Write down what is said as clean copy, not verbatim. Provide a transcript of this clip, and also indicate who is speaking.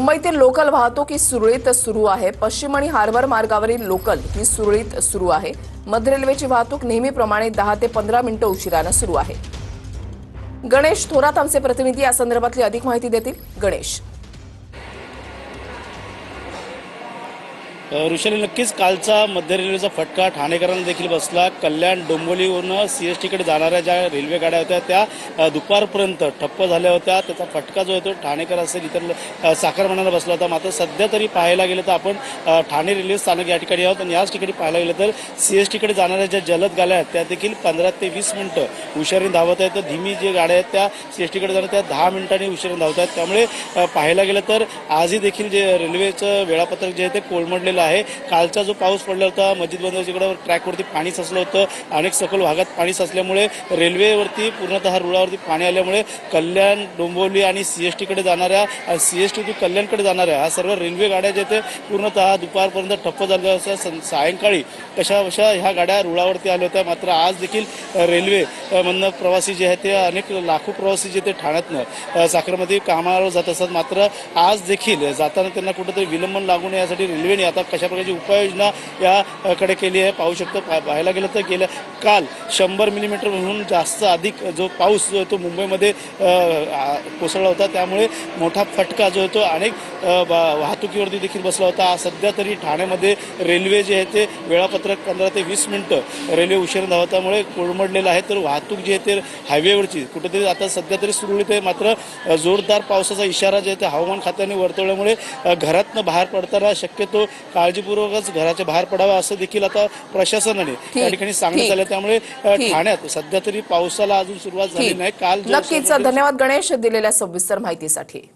Speaker 1: मुंबईतील लोकल वाहतूक ही सुरळीत सुरू आहे। पश्चिम आणि हार्बर मार्गावरील लोकल ही सुरळीत सुरू आहे। मध्य रेल्वेची वाहतूक नेहमीप्रमाणे 10 ते 15 मिनिटं उशिराने सुरू आहे। गणेश थोरात आमचे प्रतिनिधी या संदर्भातली अधिक माहिती देतील। गणेश,
Speaker 2: ऋषाली, नक्कीच कालचा मध्य रेल्वेचा फटका ठाणेकरांना देखील बसला। कल्याण डोंबिवलीवरून सीएसटीकडे जाणाऱ्या ज्या रेल्वे गाड्या होत्या त्या दुपारपर्यंत ठप्प झाल्या होत्या। त्याचा फटका जो आहे तो ठाणेकर असेल इतर चाकरमान्यांना बसला होता। मात्र सध्या तरी पाहायला गेलं तर आपण ठाणे रेल्वे स्थानक या ठिकाणी आहोत आणि याच ठिकाणी पाहायला गेलं तर सीएसटीकडे जाणाऱ्या ज्या जलद गाड्या आहेत त्या देखील 15 ते 20 मिनिटं उशिराने धावत आहेत। तर धीमी जे गाड्या आहेत त्या सीएसटीकडे जाणं त्या 10 मिनिटांनी उशिराने धावत आहेत। त्यामुळे पाहायला गेलं तर आजही देखील जे रेल्वेचं वेळापत्रक जे आहे ते कोलमडलेलं आहे। कालचा जो पाऊस पडला होता, मस्जिद बंदरकडे ट्रॅकवरती पाणी साचलं होतं। अनेक सखोल भागात पाणी साचल्यामुळे रेल्वेवरती पूर्णतः रुळावरती पाणी आल्यामुळे कल्याण डोंबिवली आणि सीएसटीकडे जाणाऱ्या सीएसटी टू कल्याणकडे जाणाऱ्या ह्या सर्व रेल्वे गाड्या जे ते पूर्णतः दुपारपर्यंत ठप्प झाल्या होत्या। सायंकाळी कशाबशा ह्या गाड्या रुळावरती आल्या होत्या। मात्र आज देखील रेल्वे मधनं प्रवासी जे आहेत ते अनेक लाखो प्रवासी जे ते ठाण्यातनं साखरमध्ये कामावर जात असतात। मात्र आज देखील जाताना त्यांना कुठेतरी विलंबन लागू नये यासाठी रेल्वेने आता कशा प्रकारची उपाययोजना याकडे केली आहे पाहू शकतो। पाहायला गेलं तर गेल्या काल 100 मिलीमीटर म्हणून जास्त अधिक जो पाऊस जो तो मुंबईमध्ये कोसळला होता। त्यामुळे मोठा फटका जो आहे तो अनेक वाहतुकीवरती देखील बसला होता। सध्या तरी ठाण्यामध्ये रेल्वे जे आहे ते वेळापत्रक 15 ते 20 मिनिटं रेल्वे उशिरा धावतामुळे कोलमडलेलं आहे। तर वाहतूक जी आहे ते हायवेवरची कुठेतरी आता सध्या तरी सुरळीत आहे। मात्र जोरदार पावसाचा इशारा जे आहे ते हवामान खात्याने वर्तवल्यामुळे घरातनं बाहेर पडताना शक्यतो काळजीपूर्वकच घराच्या बाहेर पडावं असं देखील आता प्रशासनाने त्या ठिकाणी सांगण्यात आलं। त्यामुळे ठाण्यात सध्या तरी पावसाला अजून सुरुवात झाली नाही। काल
Speaker 1: नक्कीच धन्यवाद गणेश दिलेल्या सविस्तर माहितीसाठी।